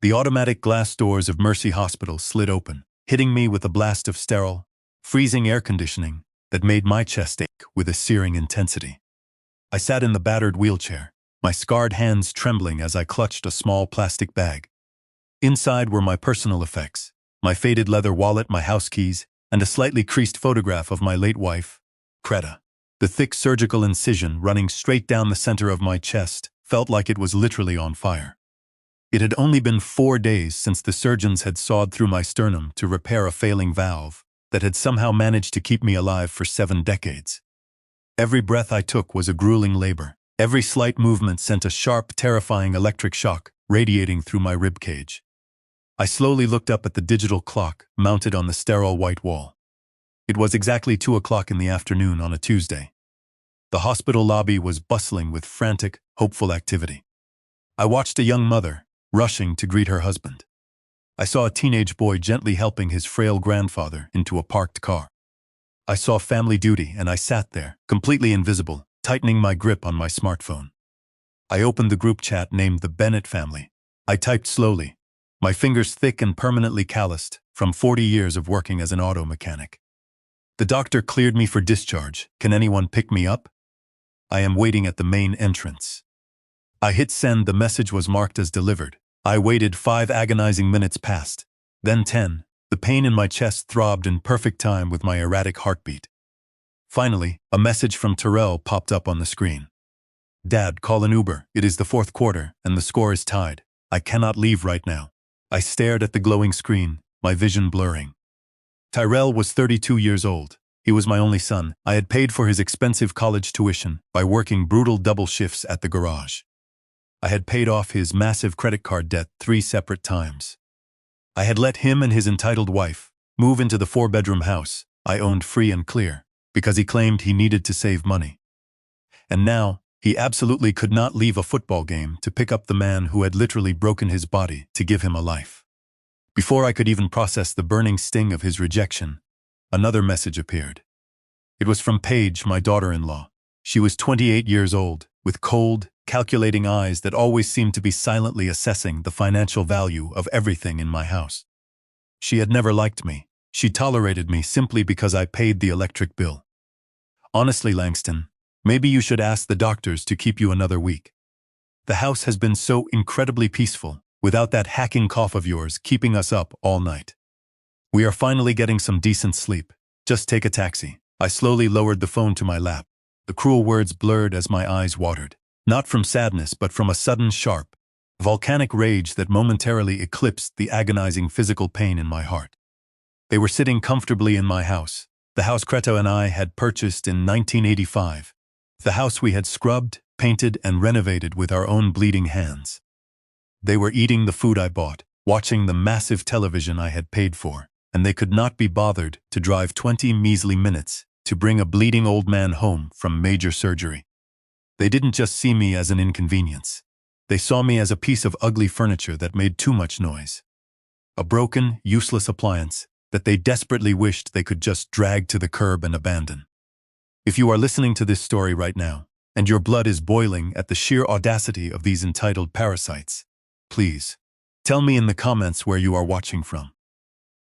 The automatic glass doors of Mercy Hospital slid open, hitting me with a blast of sterile, freezing air conditioning that made my chest ache with a searing intensity. I sat in the battered wheelchair, my scarred hands trembling as I clutched a small plastic bag. Inside were my personal effects, my faded leather wallet, my house keys, and a slightly creased photograph of my late wife, Greta. The thick surgical incision running straight down the center of my chest felt like it was literally on fire. It had only been 4 days since the surgeons had sawed through my sternum to repair a failing valve that had somehow managed to keep me alive for 7 decades. Every breath I took was a grueling labor. Every slight movement sent a sharp, terrifying electric shock radiating through my ribcage. I slowly looked up at the digital clock mounted on the sterile white wall. It was exactly 2 o'clock in the afternoon on a Tuesday. The hospital lobby was bustling with frantic, hopeful activity. I watched a young mother rushing to greet her husband. I saw a teenage boy gently helping his frail grandfather into a parked car. I saw family duty and I sat there, completely invisible, tightening my grip on my smartphone. I opened the group chat named the Bennett family. I typed slowly, my fingers thick and permanently calloused from 40 years of working as an auto mechanic. The doctor cleared me for discharge. Can anyone pick me up? I am waiting at the main entrance. I hit send. The message was marked as delivered. I waited. 5 agonizing minutes passed. Then 10. The pain in my chest throbbed in perfect time with my erratic heartbeat. Finally, a message from Terrell popped up on the screen. Dad, call an Uber. It is the 4th quarter, and the score is tied. I cannot leave right now. I stared at the glowing screen, my vision blurring. Tyrell was 32 years old. He was my only son. I had paid for his expensive college tuition by working brutal double shifts at the garage. I had paid off his massive credit card debt 3 separate times. I had let him and his entitled wife move into the 4-bedroom house I owned free and clear because he claimed he needed to save money. And now, he absolutely could not leave a football game to pick up the man who had literally broken his body to give him a life. Before I could even process the burning sting of his rejection, another message appeared. It was from Paige, my daughter-in-law. She was 28 years old, with cold, calculating eyes that always seemed to be silently assessing the financial value of everything in my house. She had never liked me. She tolerated me simply because I paid the electric bill. Honestly, Langston, maybe you should ask the doctors to keep you another week. The house has been so incredibly peaceful, without that hacking cough of yours keeping us up all night. We are finally getting some decent sleep. Just take a taxi. I slowly lowered the phone to my lap. The cruel words blurred as my eyes watered. Not from sadness, but from a sudden sharp, volcanic rage that momentarily eclipsed the agonizing physical pain in my heart. They were sitting comfortably in my house, the house Greta and I had purchased in 1985, the house we had scrubbed, painted, and renovated with our own bleeding hands. They were eating the food I bought, watching the massive television I had paid for, and they could not be bothered to drive 20 measly minutes to bring a bleeding old man home from major surgery. They didn't just see me as an inconvenience. They saw me as a piece of ugly furniture that made too much noise. A broken, useless appliance that they desperately wished they could just drag to the curb and abandon. If you are listening to this story right now, and your blood is boiling at the sheer audacity of these entitled parasites, please, tell me in the comments where you are watching from.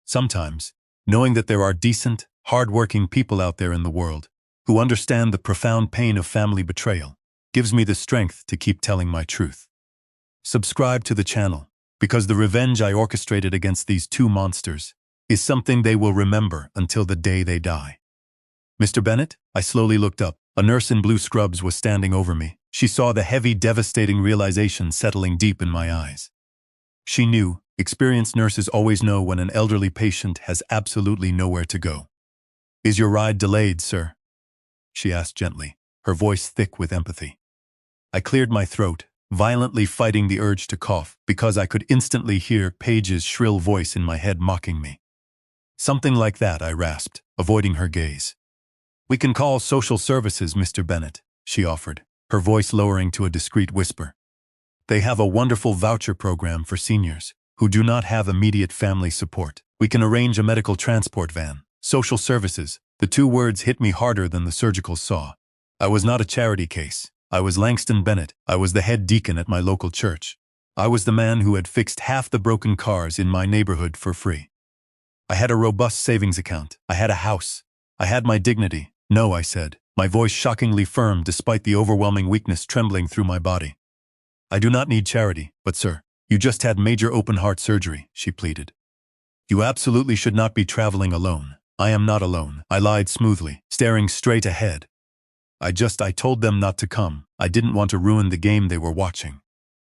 Sometimes, knowing that there are decent, hard-working people out there in the world who understand the profound pain of family betrayal gives me the strength to keep telling my truth. Subscribe to the channel, because the revenge I orchestrated against these 2 monsters is something they will remember until the day they die. Mr. Bennett, I slowly looked up. A nurse in blue scrubs was standing over me. She saw the heavy, devastating realization settling deep in my eyes. She knew, experienced nurses always know when an elderly patient has absolutely nowhere to go. Is your ride delayed, sir? She asked gently, her voice thick with empathy. I cleared my throat, violently fighting the urge to cough because I could instantly hear Paige's shrill voice in my head mocking me. Something like that, I rasped, avoiding her gaze. We can call social services, Mr. Bennett, she offered, her voice lowering to a discreet whisper. They have a wonderful voucher program for seniors who do not have immediate family support. We can arrange a medical transport van. Social services. The 2 words hit me harder than the surgical saw. I was not a charity case. I was Langston Bennett. I was the head deacon at my local church. I was the man who had fixed half the broken cars in my neighborhood for free. I had a robust savings account. I had a house. I had my dignity. No, I said, my voice shockingly firm despite the overwhelming weakness trembling through my body. I do not need charity, but sir, you just had major open-heart surgery, she pleaded. You absolutely should not be traveling alone. I am not alone, I lied smoothly, staring straight ahead. I told them not to come. I didn't want to ruin the game they were watching.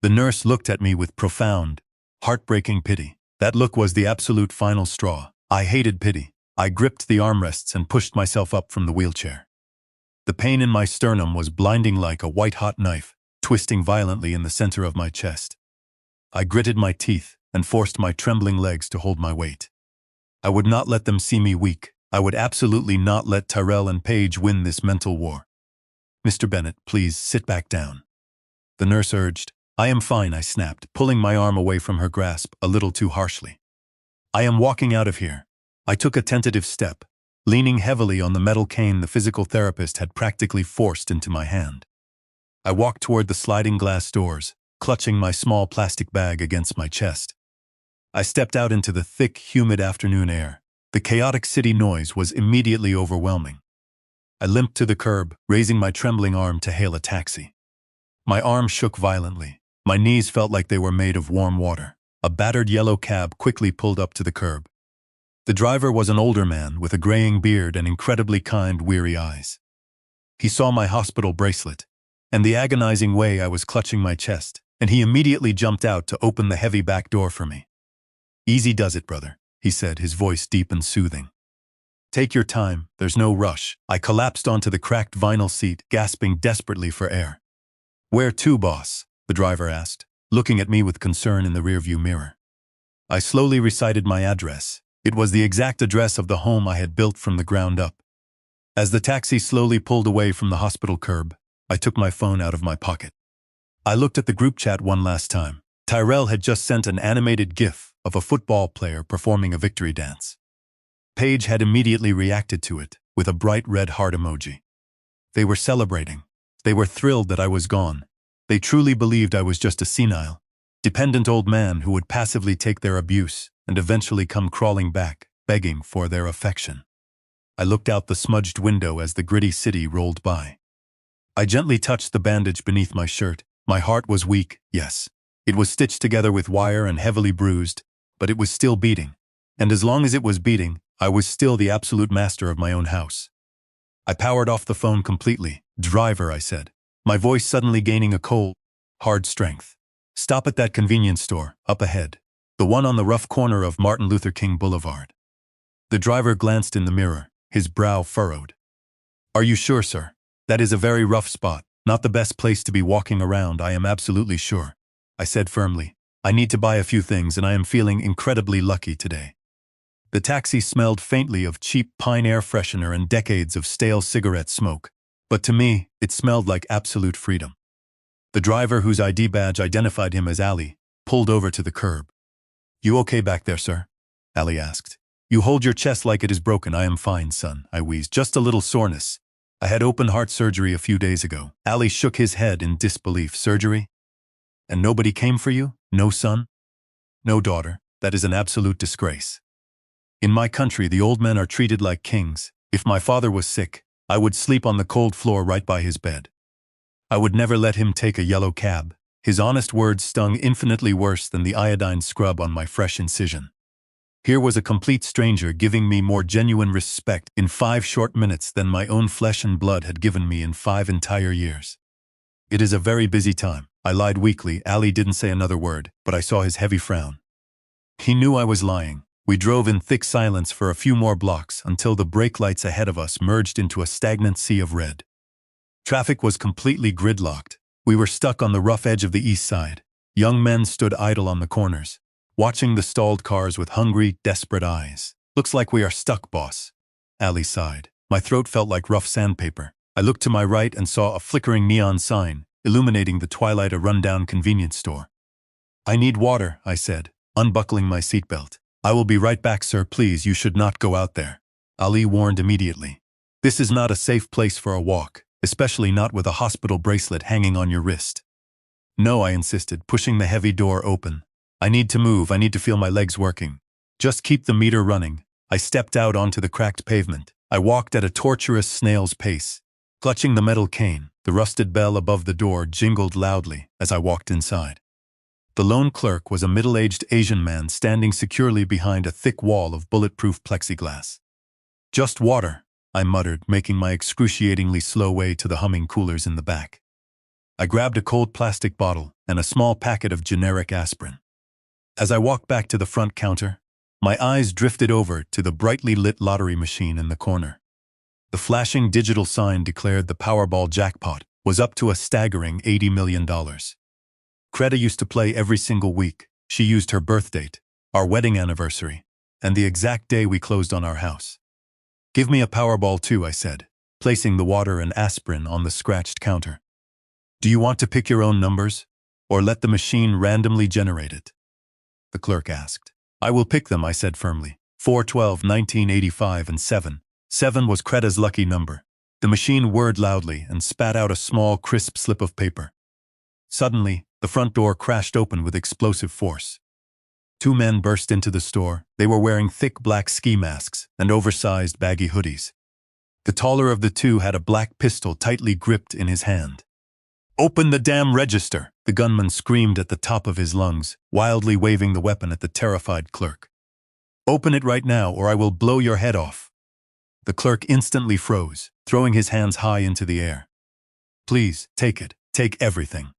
The nurse looked at me with profound, heartbreaking pity. That look was the absolute final straw. I hated pity. I gripped the armrests and pushed myself up from the wheelchair. The pain in my sternum was blinding like a white-hot knife, twisting violently in the center of my chest. I gritted my teeth and forced my trembling legs to hold my weight. I would not let them see me weak. I would absolutely not let Tyrell and Paige win this mental war. Mr. Bennett, please sit back down. The nurse urged. I am fine, I snapped, pulling my arm away from her grasp a little too harshly. I am walking out of here. I took a tentative step, leaning heavily on the metal cane the physical therapist had practically forced into my hand. I walked toward the sliding glass doors, clutching my small plastic bag against my chest. I stepped out into the thick, humid afternoon air. The chaotic city noise was immediately overwhelming. I limped to the curb, raising my trembling arm to hail a taxi. My arm shook violently. My knees felt like they were made of warm water. A battered yellow cab quickly pulled up to the curb. The driver was an older man with a graying beard and incredibly kind, weary eyes. He saw my hospital bracelet and the agonizing way I was clutching my chest, and he immediately jumped out to open the heavy back door for me. Easy does it, brother, he said, his voice deep and soothing. Take your time, there's no rush. I collapsed onto the cracked vinyl seat, gasping desperately for air. Where to, boss? The driver asked, looking at me with concern in the rearview mirror. I slowly recited my address. It was the exact address of the home I had built from the ground up. As the taxi slowly pulled away from the hospital curb, I took my phone out of my pocket. I looked at the group chat one last time. Tyrell had just sent an animated GIF of a football player performing a victory dance. Paige had immediately reacted to it with a bright red heart emoji. They were celebrating. They were thrilled that I was gone. They truly believed I was just a senile, dependent old man who would passively take their abuse and eventually come crawling back, begging for their affection. I looked out the smudged window as the gritty city rolled by. I gently touched the bandage beneath my shirt. My heart was weak, yes. It was stitched together with wire and heavily bruised, but it was still beating. And as long as it was beating, I was still the absolute master of my own house. I powered off the phone completely. Driver, I said, my voice suddenly gaining a cold, hard strength. Stop at that convenience store, up ahead. The one on the rough corner of Martin Luther King Boulevard. The driver glanced in the mirror, his brow furrowed. Are you sure, sir? That is a very rough spot, not the best place to be walking around, I am absolutely sure. I said firmly. I need to buy a few things and I am feeling incredibly lucky today. The taxi smelled faintly of cheap pine air freshener and decades of stale cigarette smoke, but to me, it smelled like absolute freedom. The driver, whose ID badge identified him as Ali, pulled over to the curb. You okay back there, sir? Ali asked. You hold your chest like it is broken. I am fine, son, I wheezed. Just a little soreness. I had open heart surgery a few days ago. Ali shook his head in disbelief. Surgery? And nobody came for you? No son? No daughter. That is an absolute disgrace. In my country, the old men are treated like kings. If my father was sick, I would sleep on the cold floor right by his bed. I would never let him take a yellow cab. His honest words stung infinitely worse than the iodine scrub on my fresh incision. Here was a complete stranger giving me more genuine respect in 5 short minutes than my own flesh and blood had given me in 5 entire years. It is a very busy time, I lied weakly. Ali didn't say another word, but I saw his heavy frown. He knew I was lying. We drove in thick silence for a few more blocks until the brake lights ahead of us merged into a stagnant sea of red. Traffic was completely gridlocked. We were stuck on the rough edge of the east side. Young men stood idle on the corners, watching the stalled cars with hungry, desperate eyes. Looks like we are stuck, boss. Ali sighed. My throat felt like rough sandpaper. I looked to my right and saw a flickering neon sign, illuminating the twilight, a rundown convenience store. I need water, I said, unbuckling my seatbelt. I will be right back, sir. Please, you should not go out there. Ali warned immediately. This is not a safe place for a walk, especially not with a hospital bracelet hanging on your wrist. No, I insisted, pushing the heavy door open. I need to move, I need to feel my legs working. Just keep the meter running. I stepped out onto the cracked pavement. I walked at a torturous snail's pace. Clutching the metal cane, the rusted bell above the door jingled loudly as I walked inside. The lone clerk was a middle-aged Asian man standing securely behind a thick wall of bulletproof plexiglass. "Just water," I muttered, making my excruciatingly slow way to the humming coolers in the back. I grabbed a cold plastic bottle and a small packet of generic aspirin. As I walked back to the front counter, my eyes drifted over to the brightly lit lottery machine in the corner. The flashing digital sign declared the Powerball jackpot was up to a staggering $80 million. Greta used to play every single week. She used her birth date, our wedding anniversary, and the exact day we closed on our house. "Give me a Powerball too," I said, placing the water and aspirin on the scratched counter. "Do you want to pick your own numbers, or let the machine randomly generate it?" the clerk asked. "I will pick them," I said firmly. 4, 12, 1985, and 7. 7 was Greta's lucky number. The machine whirred loudly and spat out a small, crisp slip of paper. Suddenly, the front door crashed open with explosive force. Two men burst into the store. They were wearing thick black ski masks and oversized baggy hoodies. The taller of the two had a black pistol tightly gripped in his hand. "Open the damn register!" the gunman screamed at the top of his lungs, wildly waving the weapon at the terrified clerk. "Open it right now, or I will blow your head off." The clerk instantly froze, throwing his hands high into the air. "Please, take it. Take everything,"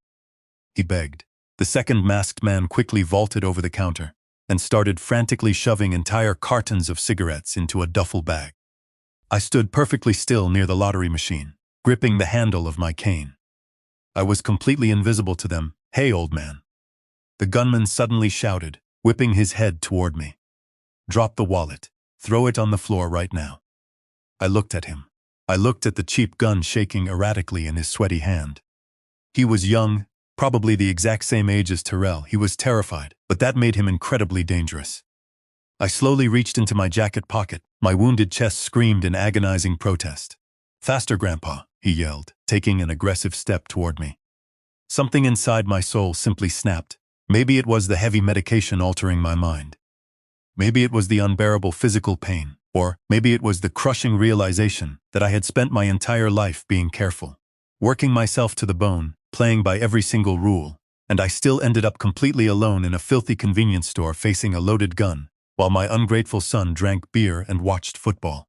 he begged. The second masked man quickly vaulted over the counter and started frantically shoving entire cartons of cigarettes into a duffel bag. I stood perfectly still near the lottery machine, gripping the handle of my cane. I was completely invisible to them. "Hey, old man," the gunman suddenly shouted, whipping his head toward me. "Drop the wallet. Throw it on the floor right now." I looked at him. I looked at the cheap gun shaking erratically in his sweaty hand. He was young, probably the exact same age as Terrell. He was terrified, but that made him incredibly dangerous. I slowly reached into my jacket pocket. My wounded chest screamed in agonizing protest. "Faster, Grandpa," he yelled, taking an aggressive step toward me. Something inside my soul simply snapped. Maybe it was the heavy medication altering my mind. Maybe it was the unbearable physical pain, or maybe it was the crushing realization that I had spent my entire life being careful, working myself to the bone, playing by every single rule, and I still ended up completely alone in a filthy convenience store facing a loaded gun, while my ungrateful son drank beer and watched football.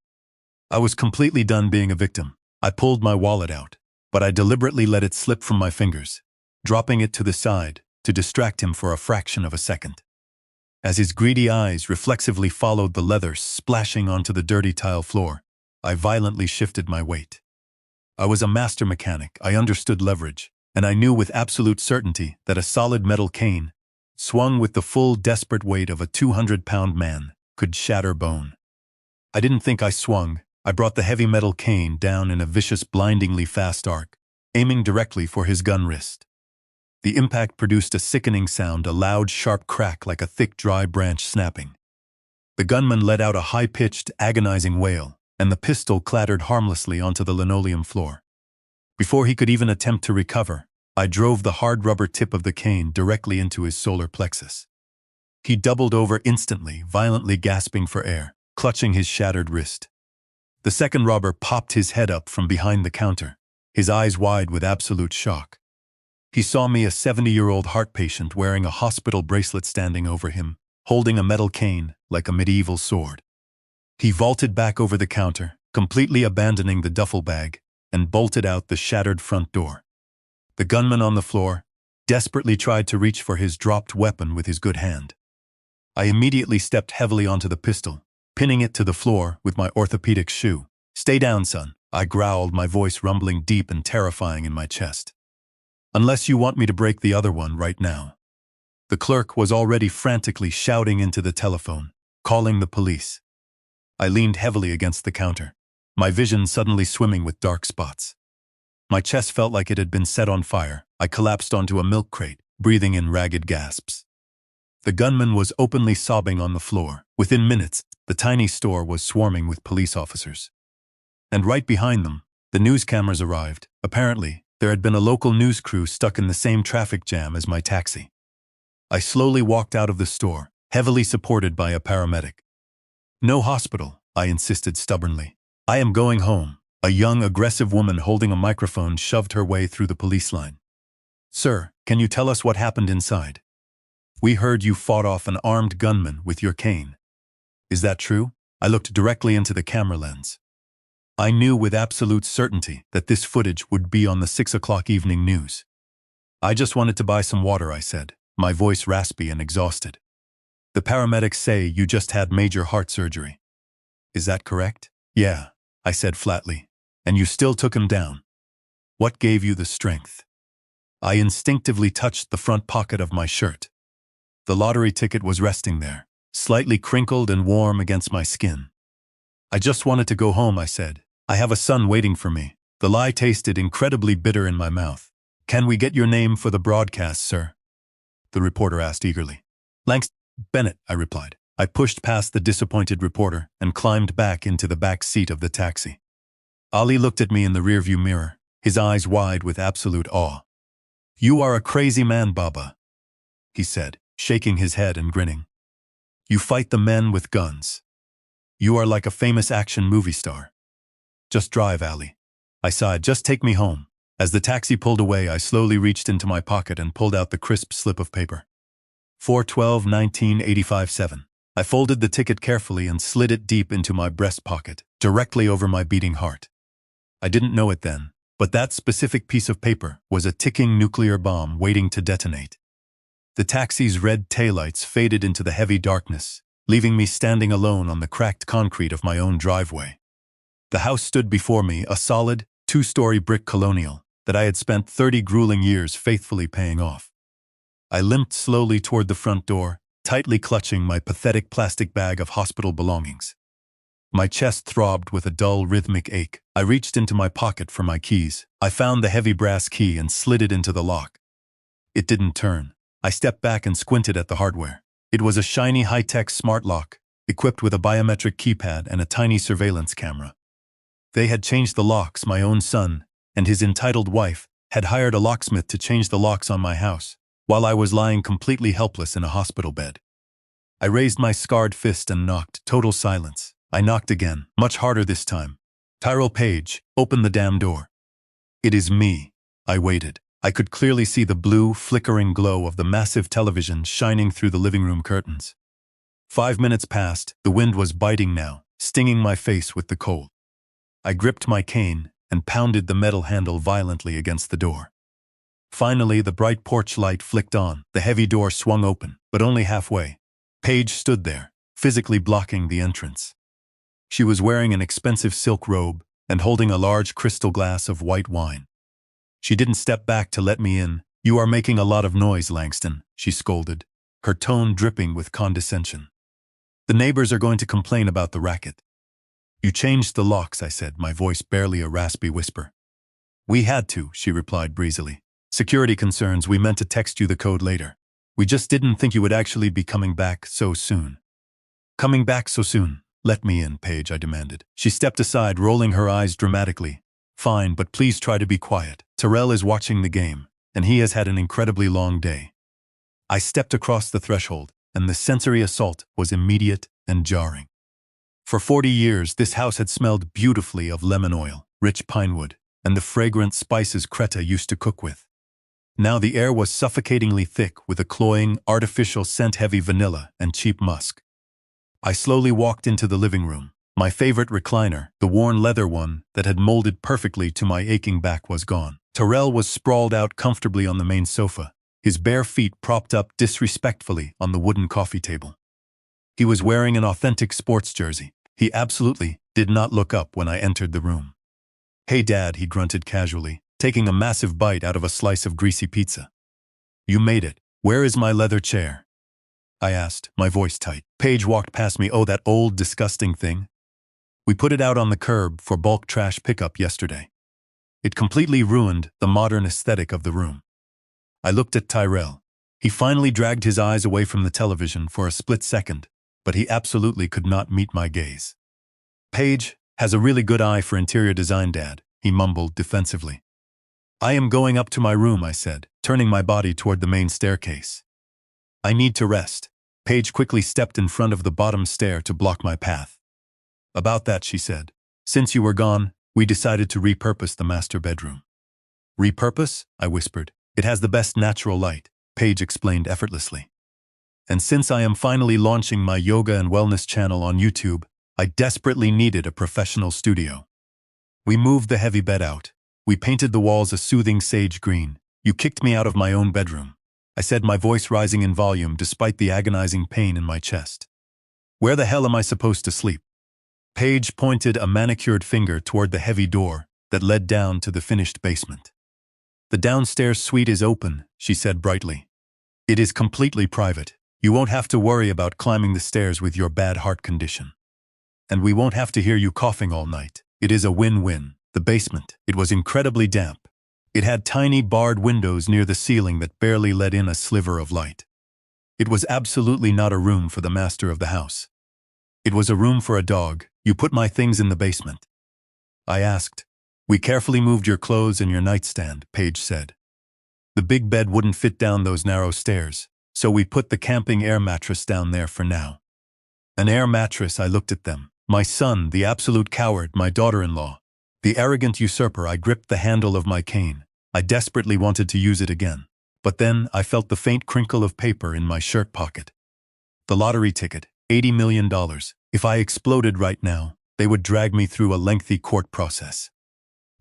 I was completely done being a victim. I pulled my wallet out, but I deliberately let it slip from my fingers, dropping it to the side to distract him for a fraction of a second. As his greedy eyes reflexively followed the leather splashing onto the dirty tile floor, I violently shifted my weight. I was a master mechanic. I understood leverage, and I knew with absolute certainty that a solid metal cane, swung with the full desperate weight of a 200-pound man, could shatter bone. I didn't think I swung. I brought the heavy metal cane down in a vicious, blindingly fast arc, aiming directly for his gun wrist. The impact produced a sickening sound, a loud, sharp crack like a thick, dry branch snapping. The gunman let out a high-pitched, agonizing wail, and the pistol clattered harmlessly onto the linoleum floor. Before he could even attempt to recover, I drove the hard rubber tip of the cane directly into his solar plexus. He doubled over instantly, violently gasping for air, clutching his shattered wrist. The second robber popped his head up from behind the counter, his eyes wide with absolute shock. He saw me, a 70-year-old heart patient wearing a hospital bracelet, standing over him, holding a metal cane like a medieval sword. He vaulted back over the counter, completely abandoning the duffel bag, and bolted out the shattered front door. The gunman on the floor desperately tried to reach for his dropped weapon with his good hand. I immediately stepped heavily onto the pistol, pinning it to the floor with my orthopedic shoe. "Stay down, son," I growled, my voice rumbling deep and terrifying in my chest. "Unless you want me to break the other one right now." The clerk was already frantically shouting into the telephone, calling the police. I leaned heavily against the counter, my vision suddenly swimming with dark spots. My chest felt like it had been set on fire. I collapsed onto a milk crate, breathing in ragged gasps. The gunman was openly sobbing on the floor. Within minutes, the tiny store was swarming with police officers. And right behind them, the news cameras arrived. Apparently, There had been a local news crew stuck in the same traffic jam as my taxi. I slowly walked out of the store, heavily supported by a paramedic. "No hospital," I insisted stubbornly. "I am going home." A young, aggressive woman holding a microphone shoved her way through the police line. "Sir, can you tell us what happened inside? We heard you fought off an armed gunman with your cane. Is that true?" I looked directly into the camera lens. I knew with absolute certainty that this footage would be on the 6 o'clock evening news. "I just wanted to buy some water," I said, my voice raspy and exhausted. "The paramedics say you just had major heart surgery. Is that correct?" "Yeah," I said flatly. "And you still took him down. What gave you the strength?" I instinctively touched the front pocket of my shirt. The lottery ticket was resting there, slightly crinkled and warm against my skin. "I just wanted to go home," I said. "I have a son waiting for me." The lie tasted incredibly bitter in my mouth. "Can we get your name for the broadcast, sir?" the reporter asked eagerly. "Langston Bennett," I replied. I pushed past the disappointed reporter and climbed back into the back seat of the taxi. Ali looked at me in the rearview mirror, his eyes wide with absolute awe. "You are a crazy man, Baba," he said, shaking his head and grinning. "You fight the men with guns. You are like a famous action movie star." "Just drive, Ali," I sighed. "Just take me home." As the taxi pulled away, I slowly reached into my pocket and pulled out the crisp slip of paper. 4/12/1985-7. I folded the ticket carefully and slid it deep into my breast pocket, directly over my beating heart. I didn't know it then, but that specific piece of paper was a ticking nuclear bomb waiting to detonate. The taxi's red taillights faded into the heavy darkness, leaving me standing alone on the cracked concrete of my own driveway. The house stood before me, a solid, 2-story brick colonial that I had spent 30 grueling years faithfully paying off. I limped slowly toward the front door, tightly clutching my pathetic plastic bag of hospital belongings. My chest throbbed with a dull, rhythmic ache. I reached into my pocket for my keys. I found the heavy brass key and slid it into the lock. It didn't turn. I stepped back and squinted at the hardware. It was a shiny, high-tech smart lock, equipped with a biometric keypad and a tiny surveillance camera. They had changed the locks. My own son and his entitled wife had hired a locksmith to change the locks on my house, while I was lying completely helpless in a hospital bed. I raised my scarred fist and knocked. Total silence. I knocked again, much harder this time. "Tyrell Page, open the damn door." "It is me." I waited. I could clearly see the blue, flickering glow of the massive television shining through the living room curtains. 5 minutes passed. The wind was biting now, stinging my face with the cold. I gripped my cane and pounded the metal handle violently against the door. Finally, the bright porch light flicked on. The heavy door swung open, but only halfway. Paige stood there, physically blocking the entrance. She was wearing an expensive silk robe and holding a large crystal glass of white wine. She didn't step back to let me in. "You are making a lot of noise, Langston," she scolded, her tone dripping with condescension. "The neighbors are going to complain about the racket." "You changed the locks," I said, my voice barely a raspy whisper. "We had to," she replied breezily. "Security concerns, we meant to text you the code later. We just didn't think you would actually be coming back so soon." "Coming back so soon? Let me in, Paige," I demanded. She stepped aside, rolling her eyes dramatically. "Fine, but please try to be quiet. Tyrell is watching the game, and he has had an incredibly long day." I stepped across the threshold, and the sensory assault was immediate and jarring. For 40 years, this house had smelled beautifully of lemon oil, rich pine wood, and the fragrant spices Creta used to cook with. Now the air was suffocatingly thick with a cloying, artificial scent-heavy vanilla and cheap musk. I slowly walked into the living room. My favorite recliner, the worn leather one that had molded perfectly to my aching back, was gone. Tyrell was sprawled out comfortably on the main sofa, his bare feet propped up disrespectfully on the wooden coffee table. He was wearing an authentic sports jersey. He absolutely did not look up when I entered the room. "Hey, Dad," he grunted casually, taking a massive bite out of a slice of greasy pizza. "You made it. Where is my leather chair?" I asked, my voice tight. Paige walked past me. "Oh, that old, disgusting thing. We put it out on the curb for bulk trash pickup yesterday. It completely ruined the modern aesthetic of the room." I looked at Tyrell. He finally dragged his eyes away from the television for a split second, but he absolutely could not meet my gaze. "Paige has a really good eye for interior design, Dad," he mumbled defensively. I am going up to my room, I said, turning my body toward the main staircase. I need to rest. Paige quickly stepped in front of the bottom stair to block my path. About that, she said. Since you were gone, we decided to repurpose the master bedroom. Repurpose? I whispered. It has the best natural light, Paige explained effortlessly. And since I am finally launching my yoga and wellness channel on YouTube, I desperately needed a professional studio. We moved the heavy bed out. We painted the walls a soothing sage green. You kicked me out of my own bedroom, I said, my voice rising in volume despite the agonizing pain in my chest. Where the hell am I supposed to sleep? Paige pointed a manicured finger toward the heavy door that led down to the finished basement. The downstairs suite is open, she said brightly. It is completely private. You won't have to worry about climbing the stairs with your bad heart condition. And we won't have to hear you coughing all night. It is a win-win. The basement, it was incredibly damp. It had tiny barred windows near the ceiling that barely let in a sliver of light. It was absolutely not a room for the master of the house. It was a room for a dog. You put my things in the basement, I asked. We carefully moved your clothes and your nightstand, Paige said. The big bed wouldn't fit down those narrow stairs, so we put the camping air mattress down there for now. An air mattress, I looked at them. My son, the absolute coward, my daughter-in-law. The arrogant usurper. I gripped the handle of my cane. I desperately wanted to use it again. But then I felt the faint crinkle of paper in my shirt pocket. The lottery ticket, $80 million. If I exploded right now, they would drag me through a lengthy court process.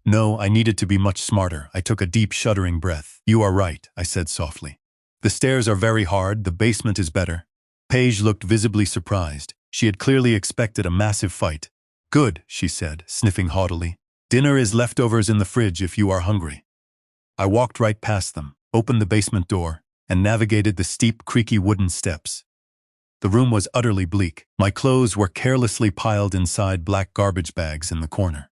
No, I needed to be much smarter. I took a deep, shuddering breath. You are right, I said softly. The stairs are very hard. The basement is better. Paige looked visibly surprised. She had clearly expected a massive fight. Good, she said, sniffing haughtily. Dinner is leftovers in the fridge if you are hungry. I walked right past them, opened the basement door, and navigated the steep, creaky wooden steps. The room was utterly bleak. My clothes were carelessly piled inside black garbage bags in the corner.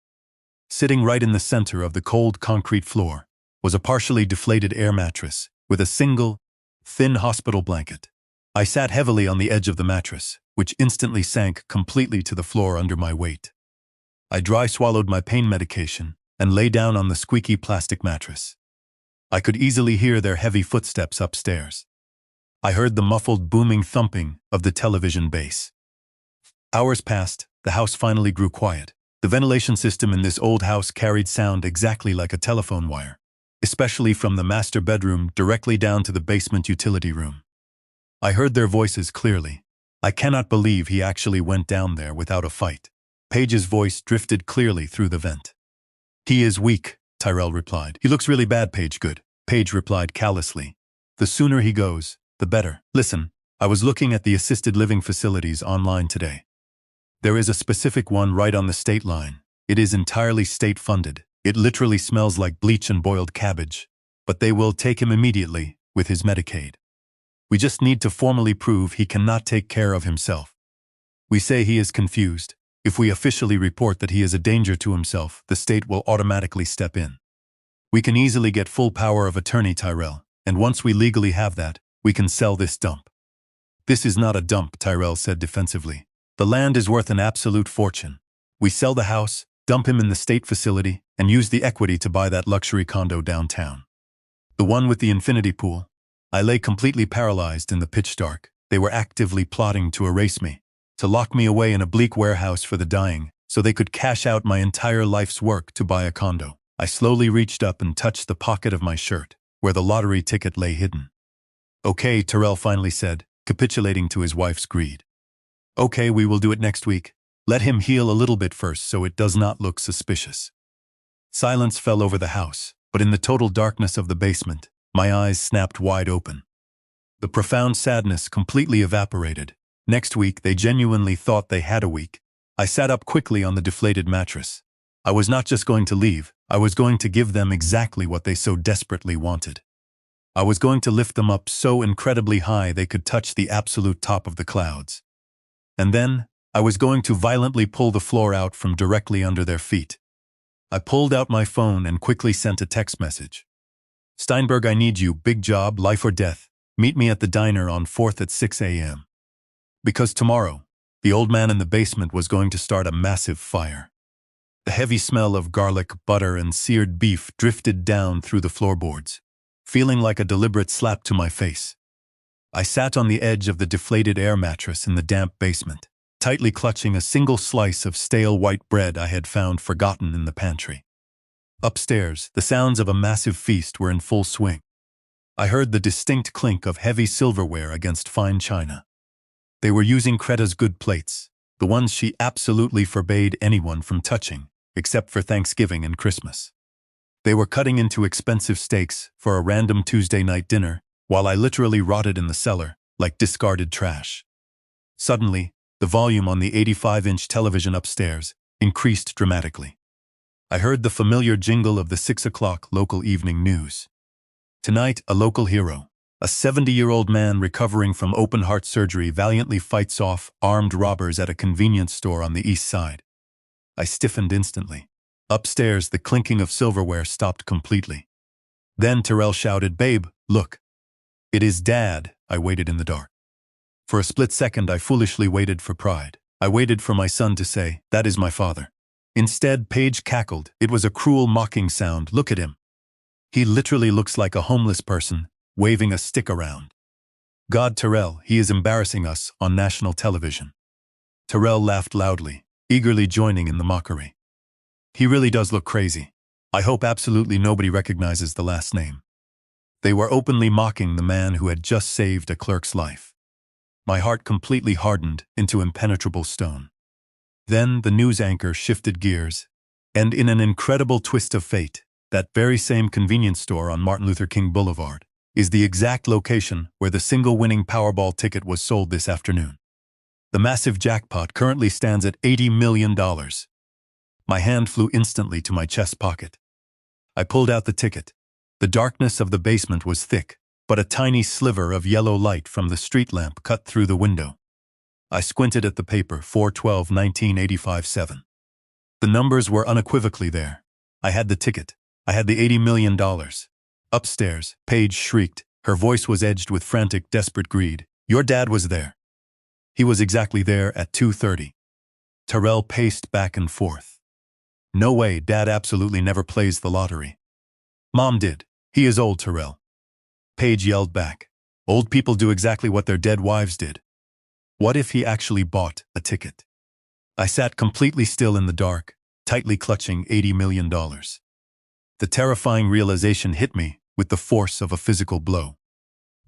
Sitting right in the center of the cold concrete floor was a partially deflated air mattress with a single, thin hospital blanket. I sat heavily on the edge of the mattress, which instantly sank completely to the floor under my weight. I dry swallowed my pain medication and lay down on the squeaky plastic mattress. I could easily hear their heavy footsteps upstairs. I heard the muffled booming thumping of the television base. Hours passed. The house finally grew quiet. The ventilation system in this old house carried sound exactly like a telephone wire, especially from the master bedroom directly down to the basement utility room. I heard their voices clearly. I cannot believe he actually went down there without a fight. Paige's voice drifted clearly through the vent. He is weak, Tyrell replied. He looks really bad, Paige. Good, Paige replied callously. The sooner he goes, the better. Listen, I was looking at the assisted living facilities online today. There is a specific one right on the state line. It is entirely state-funded. It literally smells like bleach and boiled cabbage. But they will take him immediately with his Medicaid. We just need to formally prove he cannot take care of himself. We say he is confused. If we officially report that he is a danger to himself, the state will automatically step in. We can easily get full power of attorney, Tyrell, and once we legally have that, we can sell this dump. This is not a dump, Tyrell said defensively. The land is worth an absolute fortune. We sell the house, dump him in the state facility, and use the equity to buy that luxury condo downtown. The one with the infinity pool. I lay completely paralyzed in the pitch dark. They were actively plotting to erase me, to lock me away in a bleak warehouse for the dying, so they could cash out my entire life's work to buy a condo. I slowly reached up and touched the pocket of my shirt, where the lottery ticket lay hidden. Okay, Tyrell finally said, capitulating to his wife's greed. Okay, we will do it next week. Let him heal a little bit first so it does not look suspicious. Silence fell over the house, but in the total darkness of the basement, my eyes snapped wide open. The profound sadness completely evaporated. Next week, they genuinely thought they had a week. I sat up quickly on the deflated mattress. I was not just going to leave, I was going to give them exactly what they so desperately wanted. I was going to lift them up so incredibly high they could touch the absolute top of the clouds. And then, I was going to violently pull the floor out from directly under their feet. I pulled out my phone and quickly sent a text message. Steinberg, I need you, big job, life or death. Meet me at the diner on 4th at 6 a.m. Because tomorrow, the old man in the basement was going to start a massive fire. The heavy smell of garlic, butter, and seared beef drifted down through the floorboards, feeling like a deliberate slap to my face. I sat on the edge of the deflated air mattress in the damp basement, tightly clutching a single slice of stale white bread I had found forgotten in the pantry. Upstairs, the sounds of a massive feast were in full swing. I heard the distinct clink of heavy silverware against fine china. They were using Creta's good plates, the ones she absolutely forbade anyone from touching, except for Thanksgiving and Christmas. They were cutting into expensive steaks for a random Tuesday night dinner, while I literally rotted in the cellar, like discarded trash. Suddenly, the volume on the 85-inch television upstairs increased dramatically. I heard the familiar jingle of the 6 o'clock local evening news. Tonight, a local hero, a 70-year-old man recovering from open-heart surgery, valiantly fights off armed robbers at a convenience store on the east side. I stiffened instantly. Upstairs, the clinking of silverware stopped completely. Then Terrell shouted, "Babe, look." "It is Dad." I waited in the dark. For a split second, I foolishly waited for pride. I waited for my son to say, "That is my father." Instead, Paige cackled. It was a cruel, mocking sound. "Look at him. He literally looks like a homeless person, waving a stick around. God, Terrell, he is embarrassing us on national television." Terrell laughed loudly, eagerly joining in the mockery. "He really does look crazy. I hope absolutely nobody recognizes the last name." They were openly mocking the man who had just saved a clerk's life. My heart completely hardened into impenetrable stone. Then the news anchor shifted gears, and in an incredible twist of fate, that very same convenience store on Martin Luther King Boulevard is the exact location where the single winning Powerball ticket was sold this afternoon. The massive jackpot currently stands at $80 million. My hand flew instantly to my chest pocket. I pulled out the ticket. The darkness of the basement was thick, but a tiny sliver of yellow light from the street lamp cut through the window. I squinted at the paper, 4/12/1985-7. The numbers were unequivocally there. I had the ticket. I had the $80 million. Upstairs, Paige shrieked. Her voice was edged with frantic, desperate greed. "Your dad was there." "He was exactly there at 2:30. Terrell paced back and forth. "No way, Dad absolutely never plays the lottery." "Mom did. He is old, Terrell." Paige yelled back. "Old people do exactly what their dead wives did." What if he actually bought a ticket? I sat completely still in the dark, tightly clutching $80 million. The terrifying realization hit me with the force of a physical blow.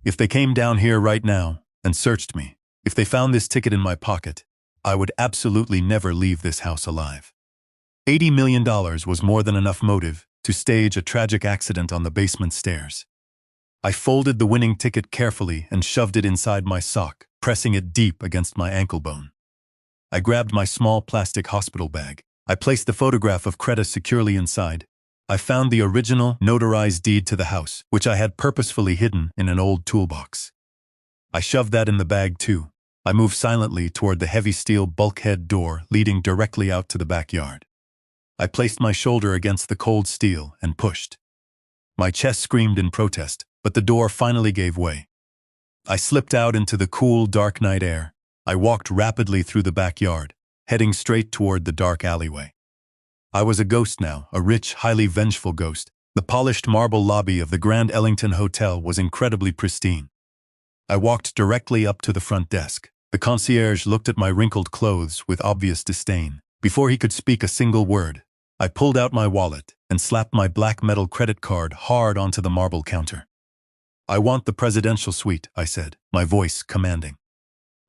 If they came down here right now and searched me, if they found this ticket in my pocket, I would absolutely never leave this house alive. $80 million was more than enough motive to stage a tragic accident on the basement stairs. I folded the winning ticket carefully and shoved it inside my sock, pressing it deep against my ankle bone. I grabbed my small plastic hospital bag. I placed the photograph of Creta securely inside. I found the original notarized deed to the house, which I had purposefully hidden in an old toolbox. I shoved that in the bag too. I moved silently toward the heavy steel bulkhead door leading directly out to the backyard. I placed my shoulder against the cold steel and pushed. My chest screamed in protest, but the door finally gave way. I slipped out into the cool, dark night air. I walked rapidly through the backyard, heading straight toward the dark alleyway. I was a ghost now, a rich, highly vengeful ghost. The polished marble lobby of the Grand Ellington Hotel was incredibly pristine. I walked directly up to the front desk. The concierge looked at my wrinkled clothes with obvious disdain. Before he could speak a single word, I pulled out my wallet and slapped my black metal credit card hard onto the marble counter. "I want the presidential suite," I said, my voice commanding.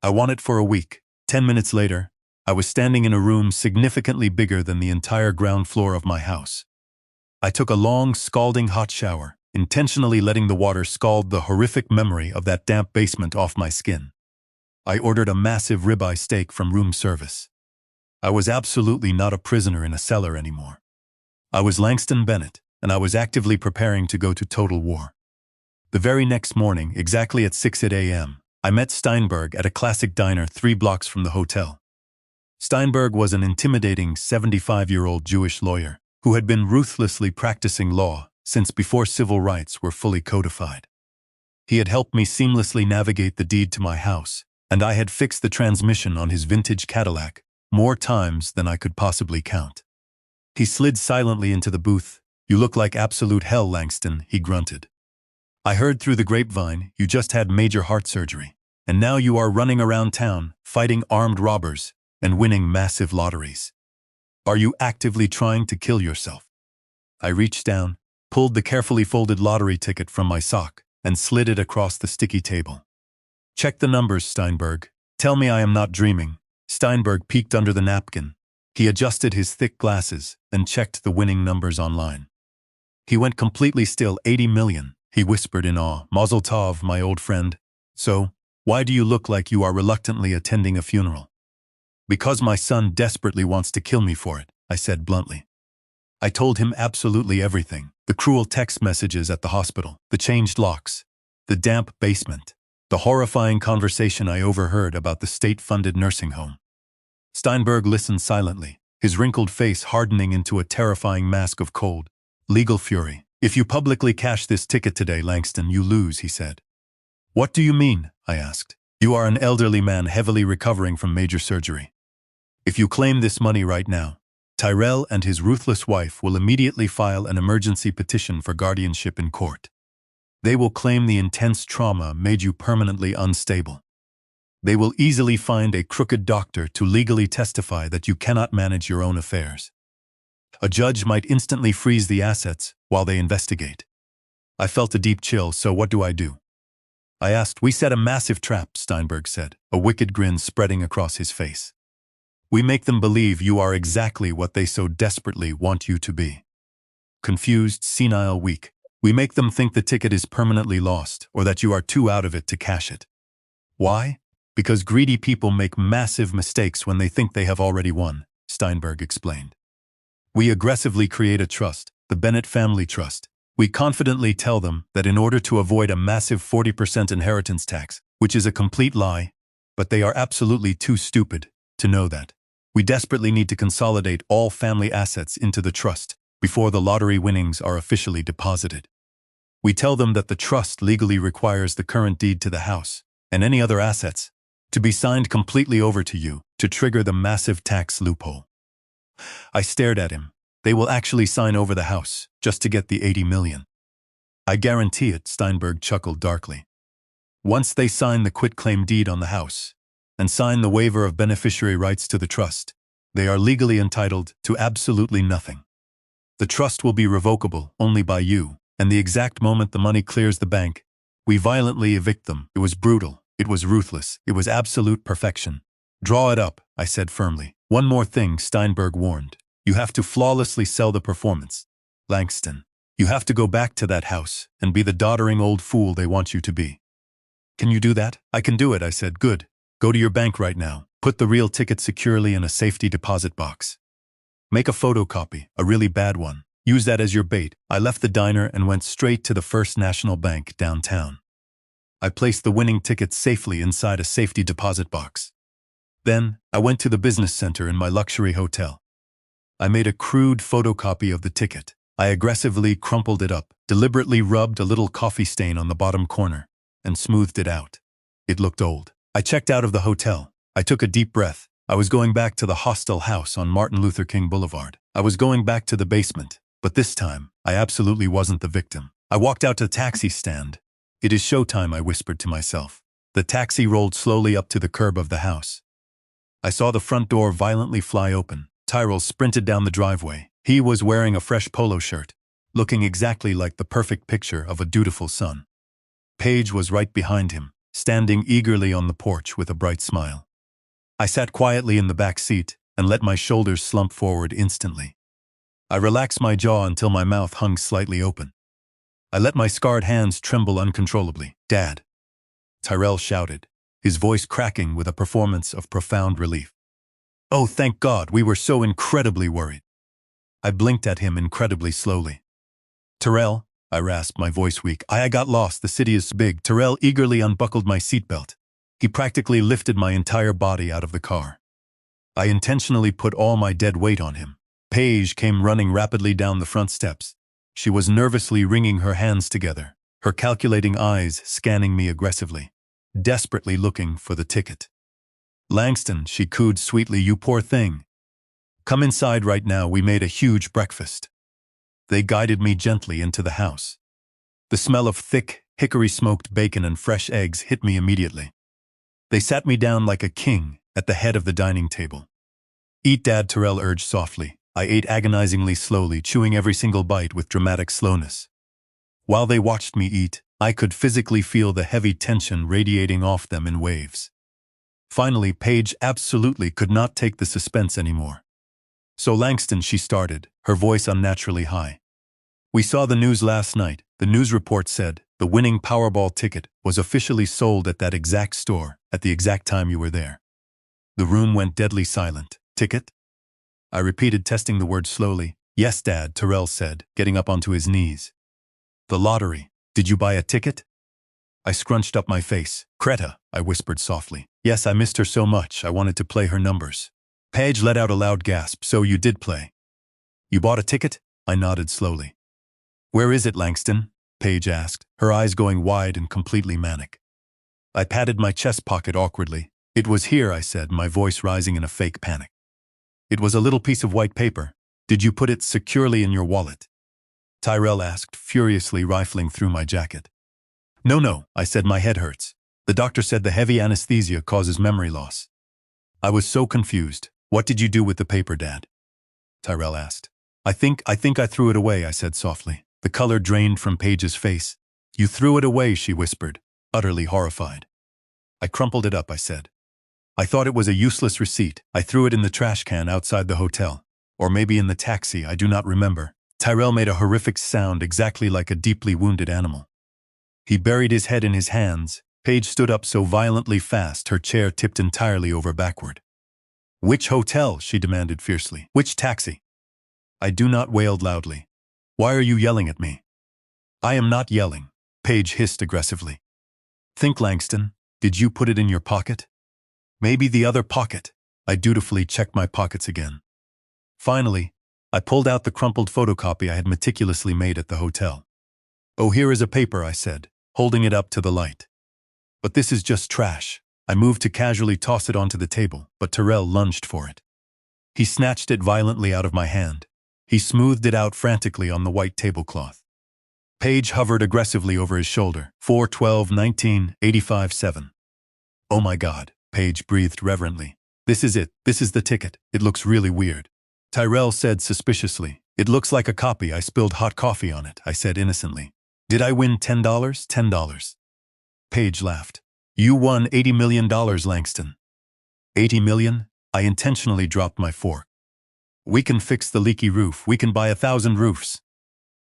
"I want it for a week." 10 minutes later, I was standing in a room significantly bigger than the entire ground floor of my house. I took a long, scalding hot shower, intentionally letting the water scald the horrific memory of that damp basement off my skin. I ordered a massive ribeye steak from room service. I was absolutely not a prisoner in a cellar anymore. I was Langston Bennett, and I was actively preparing to go to total war. The very next morning, exactly at 6 a.m., I met Steinberg at a classic diner 3 blocks from the hotel. Steinberg was an intimidating 75-year-old Jewish lawyer who had been ruthlessly practicing law since before civil rights were fully codified. He had helped me seamlessly navigate the deed to my house, and I had fixed the transmission on his vintage Cadillac more times than I could possibly count. He slid silently into the booth. "You look like absolute hell, Langston," he grunted. "I heard through the grapevine you just had major heart surgery, and now you are running around town, fighting armed robbers, and winning massive lotteries. Are you actively trying to kill yourself?" I reached down, pulled the carefully folded lottery ticket from my sock, and slid it across the sticky table. "Check the numbers, Steinberg. Tell me I am not dreaming." Steinberg peeked under the napkin. He adjusted his thick glasses and checked the winning numbers online. He went completely still. 80 million, he whispered in awe. "Mazel tov, my old friend. So, why do you look like you are reluctantly attending a funeral?" "Because my son desperately wants to kill me for it," I said bluntly. I told him absolutely everything. The cruel text messages at the hospital, the changed locks, the damp basement, the horrifying conversation I overheard about the state-funded nursing home. Steinberg listened silently, his wrinkled face hardening into a terrifying mask of cold, legal fury. "If you publicly cash this ticket today, Langston, you lose," he said. "What do you mean?" I asked. "You are an elderly man heavily recovering from major surgery. If you claim this money right now, Tyrell and his ruthless wife will immediately file an emergency petition for guardianship in court. They will claim the intense trauma made you permanently unstable. They will easily find a crooked doctor to legally testify that you cannot manage your own affairs. A judge might instantly freeze the assets while they investigate." I felt a deep chill. "So what do I do?" I asked. "We set a massive trap," Steinberg said, a wicked grin spreading across his face. "We make them believe you are exactly what they so desperately want you to be. Confused, senile, weak. We make them think the ticket is permanently lost or that you are too out of it to cash it. Why? Because greedy people make massive mistakes when they think they have already won," Steinberg explained. "We aggressively create a trust, the Bennett family trust. We confidently tell them that in order to avoid a massive 40% inheritance tax, which is a complete lie, but they are absolutely too stupid to know that. We desperately need to consolidate all family assets into the trust before the lottery winnings are officially deposited. We tell them that the trust legally requires the current deed to the house and any other assets to be signed completely over to you to trigger the massive tax loophole." I stared at him. "They will actually sign over the house just to get the 80 million. "I guarantee it," Steinberg chuckled darkly. "Once they sign the quitclaim deed on the house and sign the waiver of beneficiary rights to the trust, they are legally entitled to absolutely nothing. The trust will be revocable only by you, and the exact moment the money clears the bank, we violently evict them." It was brutal. It was ruthless. It was absolute perfection. "Draw it up," I said firmly. "One more thing," Steinberg warned. "You have to flawlessly sell the performance. Langston, you have to go back to that house and be the doddering old fool they want you to be." "Can you do that?" "I can do it," I said. "Good. Go to your bank right now. Put the real ticket securely in a safety deposit box. Make a photocopy, a really bad one. Use that as your bait." I left the diner and went straight to the First National Bank downtown. I placed the winning ticket safely inside a safety deposit box. Then, I went to the business center in my luxury hotel. I made a crude photocopy of the ticket. I aggressively crumpled it up, deliberately rubbed a little coffee stain on the bottom corner, and smoothed it out. It looked old. I checked out of the hotel. I took a deep breath. I was going back to the hostel house on Martin Luther King Boulevard. I was going back to the basement, but this time, I absolutely wasn't the victim. I walked out to the taxi stand. "It is showtime," I whispered to myself. The taxi rolled slowly up to the curb of the house. I saw the front door violently fly open. Tyrell sprinted down the driveway. He was wearing a fresh polo shirt, looking exactly like the perfect picture of a dutiful son. Paige was right behind him, standing eagerly on the porch with a bright smile. I sat quietly in the back seat and let my shoulders slump forward instantly. I relaxed my jaw until my mouth hung slightly open. I let my scarred hands tremble uncontrollably. "Dad!" Tyrell shouted, his voice cracking with a performance of profound relief. "Oh, thank God, we were so incredibly worried." I blinked at him incredibly slowly. "Tyrell," I rasped, my voice weak. I got lost, the city is big." Tyrell eagerly unbuckled my seatbelt. He practically lifted my entire body out of the car. I intentionally put all my dead weight on him. Paige came running rapidly down the front steps. She was nervously wringing her hands together, her calculating eyes scanning me aggressively, desperately looking for the ticket. "Langston," she cooed sweetly, "you poor thing." Come inside right now, we made a huge breakfast. They guided me gently into the house. The smell of thick, hickory-smoked bacon and fresh eggs hit me immediately. They sat me down like a king at the head of the dining table. Eat, Dad, Terrell urged softly. I ate agonizingly slowly, chewing every single bite with dramatic slowness. While they watched me eat, I could physically feel the heavy tension radiating off them in waves. Finally, Paige absolutely could not take the suspense anymore. So Langston, she started, her voice unnaturally high. We saw the news last night. The news report said the winning Powerball ticket was officially sold at that exact store at the exact time you were there. The room went deadly silent. Ticket? I repeated, testing the word slowly. Yes, Dad, Terrell said, getting up onto his knees. The lottery. Did you buy a ticket? I scrunched up my face. Greta, I whispered softly. Yes, I missed her so much, I wanted to play her numbers. Paige let out a loud gasp. So you did play. You bought a ticket? I nodded slowly. Where is it, Langston? Paige asked, her eyes going wide and completely manic. I patted my chest pocket awkwardly. It was here, I said, my voice rising in a fake panic. It was a little piece of white paper. Did you put it securely in your wallet? Tyrell asked, furiously rifling through my jacket. No, I said, my head hurts. The doctor said the heavy anesthesia causes memory loss. I was so confused. What did you do with the paper, Dad? Tyrell asked. I think I threw it away, I said softly. The color drained from Paige's face. You threw it away, she whispered, utterly horrified. I crumpled it up, I said. I thought it was a useless receipt. I threw it in the trash can outside the hotel. Or maybe in the taxi, I do not remember. Tyrell made a horrific sound exactly like a deeply wounded animal. He buried his head in his hands. Paige stood up so violently fast her chair tipped entirely over backward. Which hotel? She demanded fiercely. Which taxi? I do not, wailed loudly. Why are you yelling at me? I am not yelling, Paige hissed aggressively. Think, Langston, did you put it in your pocket? Maybe the other pocket. I dutifully checked my pockets again. Finally, I pulled out the crumpled photocopy I had meticulously made at the hotel. Oh, here is a paper, I said, holding it up to the light. But this is just trash. I moved to casually toss it onto the table, but Terrell lunged for it. He snatched it violently out of my hand. He smoothed it out frantically on the white tablecloth. Paige hovered aggressively over his shoulder. 4/12/1985-7. Oh my God, Paige breathed reverently. This is it. This is the ticket. It looks really weird. Tyrell said suspiciously. It looks like a copy. I spilled hot coffee on it, I said innocently. Did I win $10? $10. Paige laughed. You won $80 million, Langston. 80 million? I intentionally dropped my fork. We can fix the leaky roof. We can buy 1,000 roofs.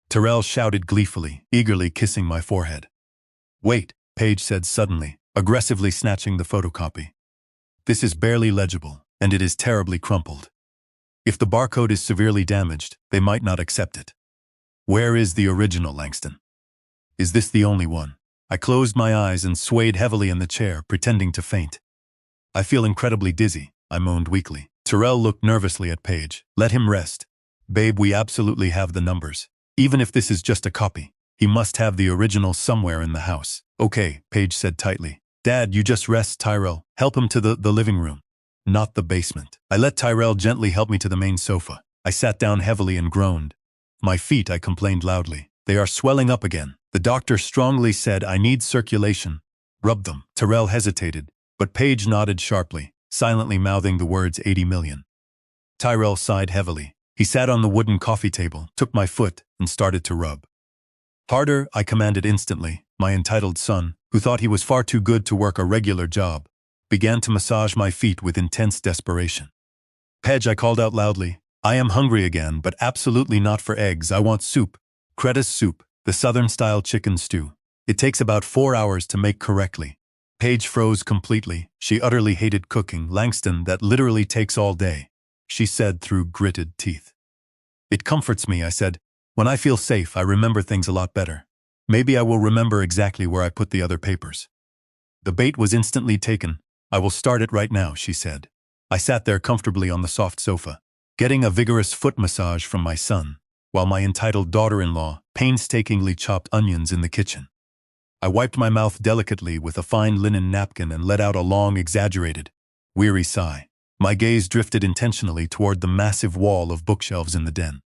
Terrell shouted gleefully, eagerly kissing my forehead. Wait, Paige said suddenly, aggressively snatching the photocopy. This is barely legible, and it is terribly crumpled. If the barcode is severely damaged, they might not accept it. Where is the original, Langston? Is this the only one? I closed my eyes and swayed heavily in the chair, pretending to faint. I feel incredibly dizzy, I moaned weakly. Terrell looked nervously at Paige. Let him rest. Babe, we absolutely have the numbers. Even if this is just a copy, he must have the original somewhere in the house. Okay, Paige said tightly. Dad, you just rest, Tyrell. Help him to the living room, not the basement. I let Tyrell gently help me to the main sofa. I sat down heavily and groaned. My feet, I complained loudly. They are swelling up again. The doctor strongly said I need circulation. Rub them. Terrell hesitated, but Paige nodded sharply, silently mouthing the words 80 million. Tyrell sighed heavily. He sat on the wooden coffee table, took my foot, and started to rub. Harder, I commanded instantly. My entitled son, who thought he was far too good to work a regular job, began to massage my feet with intense desperation. Paige, I called out loudly. I am hungry again, but absolutely not for eggs. I want soup. Greta's soup, the Southern-style chicken stew. It takes about 4 hours to make correctly. Paige froze completely. She utterly hated cooking. Langston, that literally takes all day, she said through gritted teeth. It comforts me, I said. When I feel safe, I remember things a lot better. Maybe I will remember exactly where I put the other papers. The bait was instantly taken. I will start it right now, she said. I sat there comfortably on the soft sofa, getting a vigorous foot massage from my son, while my entitled daughter-in-law painstakingly chopped onions in the kitchen. I wiped my mouth delicately with a fine linen napkin and let out a long, exaggerated, weary sigh. My gaze drifted intentionally toward the massive wall of bookshelves in the den.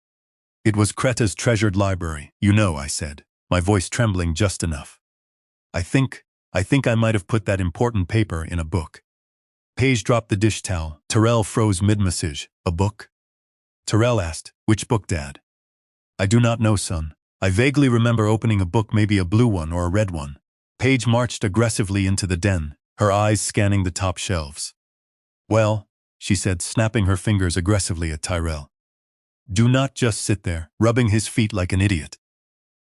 It was Kreta's treasured library, you know, I said, my voice trembling just enough. I think I might have put that important paper in a book. Paige dropped the dish towel. Terrell froze mid-massage. A book? Terrell asked, which book, Dad? I do not know, son. I vaguely remember opening a book, maybe a blue one or a red one. Paige marched aggressively into the den, her eyes scanning the top shelves. Well, she said, snapping her fingers aggressively at Tyrell. Do not just sit there, rubbing his feet like an idiot.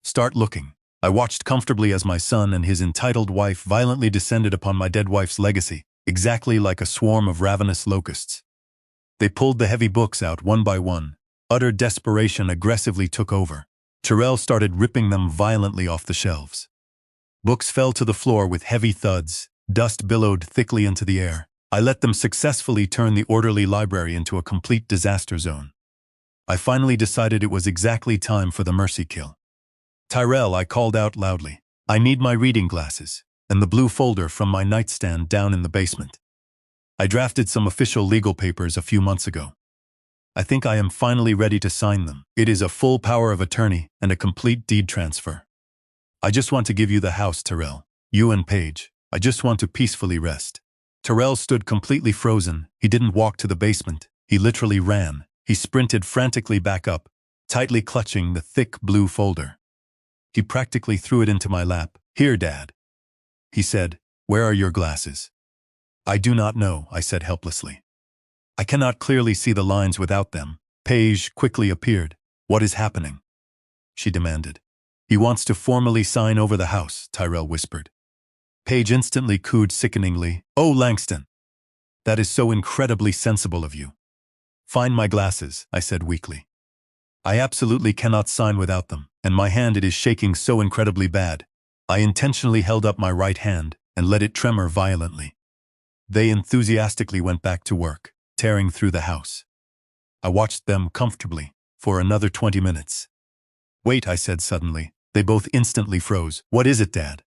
Start looking. I watched comfortably as my son and his entitled wife violently descended upon my dead wife's legacy, exactly like a swarm of ravenous locusts. They pulled the heavy books out one by one. Utter desperation aggressively took over. Terrell started ripping them violently off the shelves. Books fell to the floor with heavy thuds, dust billowed thickly into the air. I let them successfully turn the orderly library into a complete disaster zone. I finally decided it was exactly time for the mercy kill. Tyrell, I called out loudly. I need my reading glasses, and the blue folder from my nightstand down in the basement. I drafted some official legal papers a few months ago. I think I am finally ready to sign them. It is a full power of attorney and a complete deed transfer. I just want to give you the house, Tyrell. You and Paige. I just want to peacefully rest. Tyrell stood completely frozen. He didn't walk to the basement. He literally ran. He sprinted frantically back up, tightly clutching the thick blue folder. He practically threw it into my lap. Here, Dad. He said, where are your glasses? I do not know, I said helplessly. I cannot clearly see the lines without them. Paige quickly appeared. What is happening? She demanded. He wants to formally sign over the house, Tyrell whispered. Paige instantly cooed sickeningly. Oh, Langston. That is so incredibly sensible of you. Find my glasses, I said weakly. I absolutely cannot sign without them, and my hand it is shaking so incredibly bad. I intentionally held up my right hand and let it tremor violently. They enthusiastically went back to work, tearing through the house. I watched them comfortably for another 20 minutes. Wait, I said suddenly. They both instantly froze. What is it, Dad?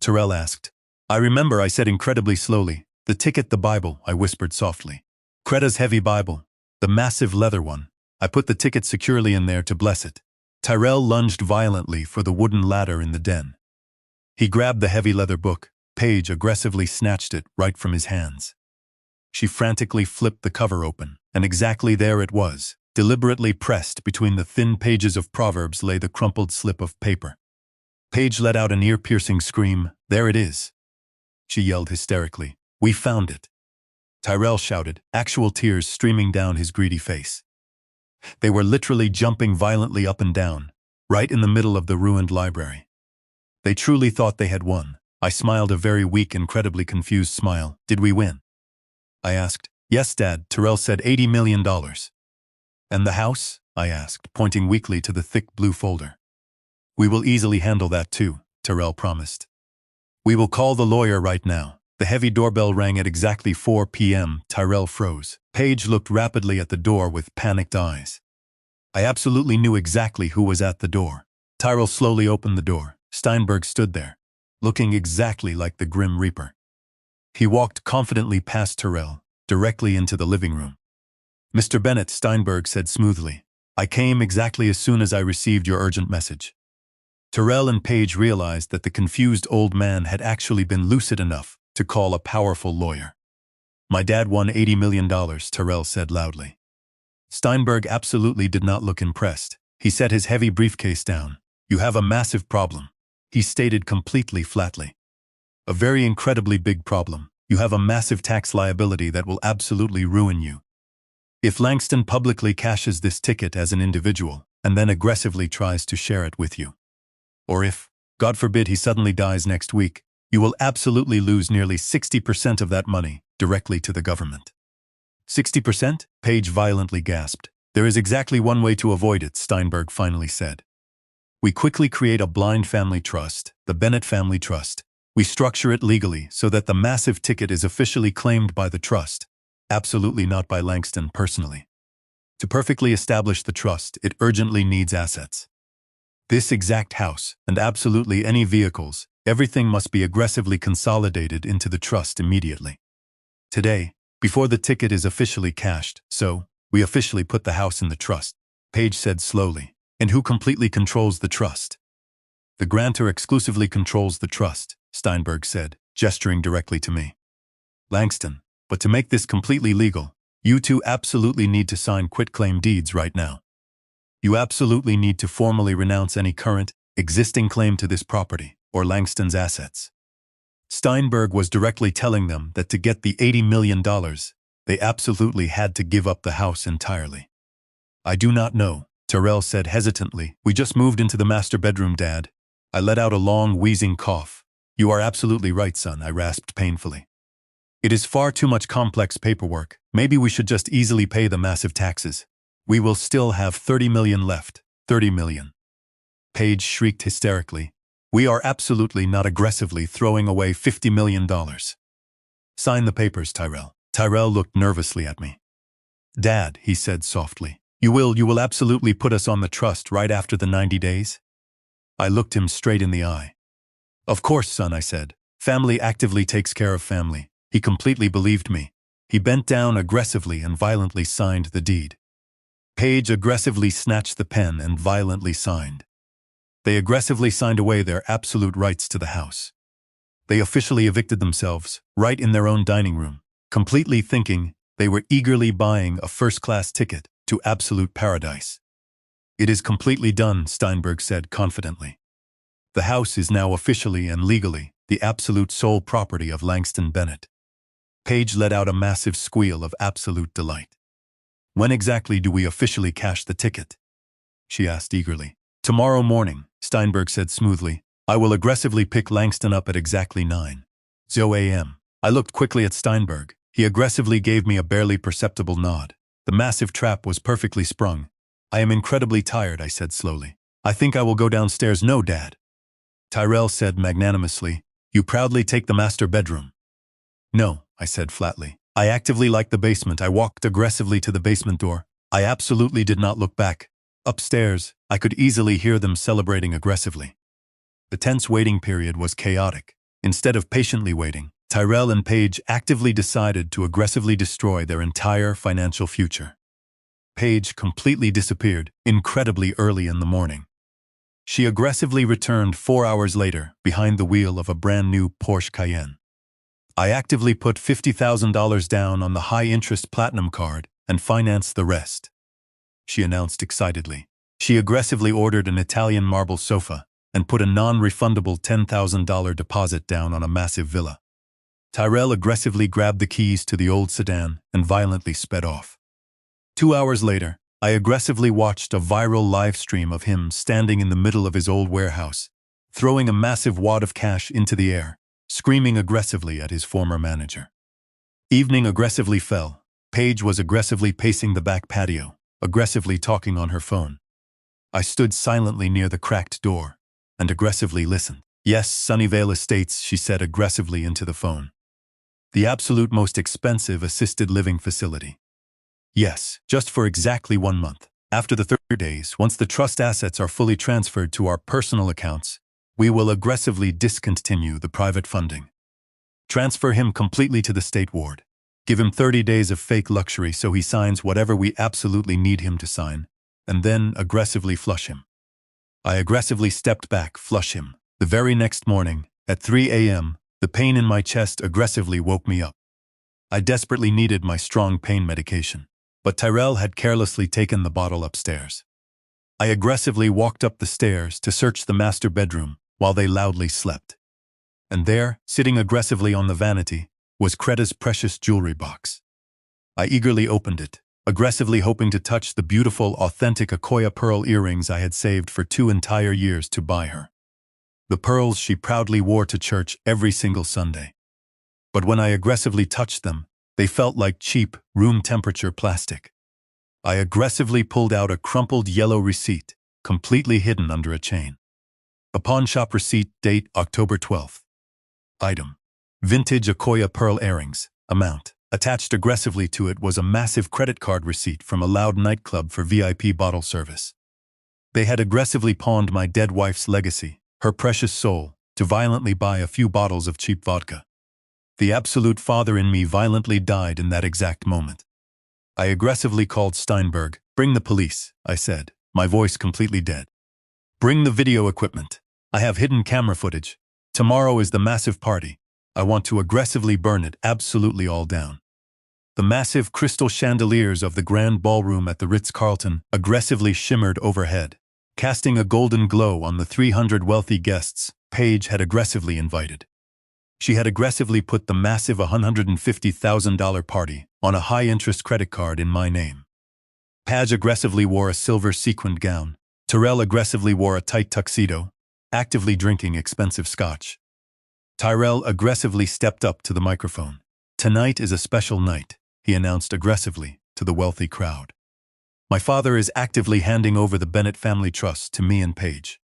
Terrell asked. I remember, I said incredibly slowly. The ticket, the Bible, I whispered softly. Kreta's heavy Bible, the massive leather one. I put the ticket securely in there to bless it. Tyrell lunged violently for the wooden ladder in the den. He grabbed the heavy leather book. Paige aggressively snatched it right from his hands. She frantically flipped the cover open, and exactly there it was. Deliberately pressed between the thin pages of Proverbs lay the crumpled slip of paper. Paige let out an ear-piercing scream. There it is. She yelled hysterically. We found it. Tyrell shouted, actual tears streaming down his greedy face. They were literally jumping violently up and down, right in the middle of the ruined library. They truly thought they had won. I smiled a very weak, incredibly confused smile. Did we win? I asked. Yes, Dad, Terrell said $80 million. And the house? I asked, pointing weakly to the thick blue folder. We will easily handle that too, Terrell promised. We will call the lawyer right now. The heavy doorbell rang at exactly 4 p.m. Tyrell froze. Paige looked rapidly at the door with panicked eyes. I absolutely knew exactly who was at the door. Tyrell slowly opened the door. Steinberg stood there, looking exactly like the Grim Reaper. He walked confidently past Tyrell, directly into the living room. Mr. Bennett, Steinberg said smoothly. I came exactly as soon as I received your urgent message. Tyrell and Paige realized that the confused old man had actually been lucid enough to call a powerful lawyer. My dad won $80 million, Tyrell said loudly. Steinberg absolutely did not look impressed. He set his heavy briefcase down. You have a massive problem, he stated completely flatly. A very incredibly big problem. You have a massive tax liability that will absolutely ruin you. If Langston publicly cashes this ticket as an individual and then aggressively tries to share it with you, or if, God forbid, he suddenly dies next week, you will absolutely lose nearly 60% of that money directly to the government. 60%? Paige violently gasped. There is exactly one way to avoid it, Steinberg finally said. We quickly create a blind family trust, the Bennett Family Trust. We structure it legally so that the massive ticket is officially claimed by the trust, absolutely not by Langston personally. To perfectly establish the trust, it urgently needs assets. This exact house, and absolutely any vehicles, everything must be aggressively consolidated into the trust immediately. Today, before the ticket is officially cashed, so we officially put the house in the trust, Paige said slowly. And who completely controls the trust? The grantor exclusively controls the trust, Steinberg said, gesturing directly to me. Langston, but to make this completely legal, you two absolutely need to sign quitclaim deeds right now. You absolutely need to formally renounce any current, existing claim to this property, or Langston's assets. Steinberg was directly telling them that to get the $80 million, they absolutely had to give up the house entirely. I do not know, Terrell said hesitantly. We just moved into the master bedroom, Dad. I let out a long, wheezing cough. You are absolutely right, son, I rasped painfully. It is far too much complex paperwork. Maybe we should just easily pay the massive taxes. We will still have $30 million left. $30 million. Paige shrieked hysterically. We are absolutely not aggressively throwing away $50 million. Sign the papers, Tyrell. Tyrell looked nervously at me. Dad, he said softly, you will absolutely put us on the trust right after the 90 days? I looked him straight in the eye. Of course, son, I said. Family actively takes care of family. He completely believed me. He bent down aggressively and violently signed the deed. Paige aggressively snatched the pen and violently signed. They aggressively signed away their absolute rights to the house. They officially evicted themselves, right in their own dining room, completely thinking they were eagerly buying a first-class ticket to absolute paradise. It is completely done, Steinberg said confidently. The house is now officially and legally the absolute sole property of Langston Bennett. Paige let out a massive squeal of absolute delight. When exactly do we officially cash the ticket? She asked eagerly. Tomorrow morning, Steinberg said smoothly. I will aggressively pick Langston up at exactly 9:00 a.m. I looked quickly at Steinberg. He aggressively gave me a barely perceptible nod. The massive trap was perfectly sprung. I am incredibly tired, I said slowly. I think I will go downstairs. No, Dad. Tyrell said magnanimously. You proudly take the master bedroom. No, I said flatly. I actively like the basement. I walked aggressively to the basement door. I absolutely did not look back. Upstairs, I could easily hear them celebrating aggressively. The tense waiting period was chaotic. Instead of patiently waiting, Tyrell and Paige actively decided to aggressively destroy their entire financial future. Paige completely disappeared, incredibly early in the morning. She aggressively returned 4 hours later, behind the wheel of a brand new Porsche Cayenne. I actively put $50,000 down on the high-interest platinum card and financed the rest, she announced excitedly. She aggressively ordered an Italian marble sofa and put a non-refundable $10,000 deposit down on a massive villa. Tyrell aggressively grabbed the keys to the old sedan and violently sped off. 2 hours later, I aggressively watched a viral live stream of him standing in the middle of his old warehouse, throwing a massive wad of cash into the air, screaming aggressively at his former manager. Evening aggressively fell. Paige was aggressively pacing the back patio, aggressively talking on her phone. I stood silently near the cracked door and aggressively listened. Yes, Sunnyvale Estates, she said aggressively into the phone. The absolute most expensive assisted living facility. Yes, just for exactly 1 month. After the 30 days, once the trust assets are fully transferred to our personal accounts, we will aggressively discontinue the private funding. Transfer him completely to the state ward. Give him 30 days of fake luxury so he signs whatever we absolutely need him to sign, and then aggressively flush him. I aggressively stepped back, flush him. The very next morning, at 3 a.m., the pain in my chest aggressively woke me up. I desperately needed my strong pain medication, but Tyrell had carelessly taken the bottle upstairs. I aggressively walked up the stairs to search the master bedroom while they loudly slept. And there, sitting aggressively on the vanity, was Creta's precious jewelry box. I eagerly opened it, aggressively hoping to touch the beautiful, authentic Akoya pearl earrings I had saved for 2 entire years to buy her. The pearls she proudly wore to church every single Sunday. But when I aggressively touched them, they felt like cheap, room-temperature plastic. I aggressively pulled out a crumpled yellow receipt, completely hidden under a chain. A pawnshop receipt, date October 12th. Item: vintage Akoya pearl earrings. Amount: attached aggressively to it was a massive credit card receipt from a loud nightclub for VIP bottle service. They had aggressively pawned my dead wife's legacy, her precious soul, to violently buy a few bottles of cheap vodka. The absolute father in me violently died in that exact moment. I aggressively called Steinberg. "Bring the police," I said, my voice completely dead. "Bring the video equipment. I have hidden camera footage. Tomorrow is the massive party. I want to aggressively burn it absolutely all down." The massive crystal chandeliers of the grand ballroom at the Ritz-Carlton aggressively shimmered overhead, casting a golden glow on the 300 wealthy guests Paige had aggressively invited. She had aggressively put the massive $150,000 party on a high-interest credit card in my name. Paige aggressively wore a silver sequined gown. Tyrell aggressively wore a tight tuxedo, actively drinking expensive scotch. Tyrell aggressively stepped up to the microphone. "Tonight is a special night," he announced aggressively to the wealthy crowd. "My father is actively handing over the Bennett family trust to me and Paige."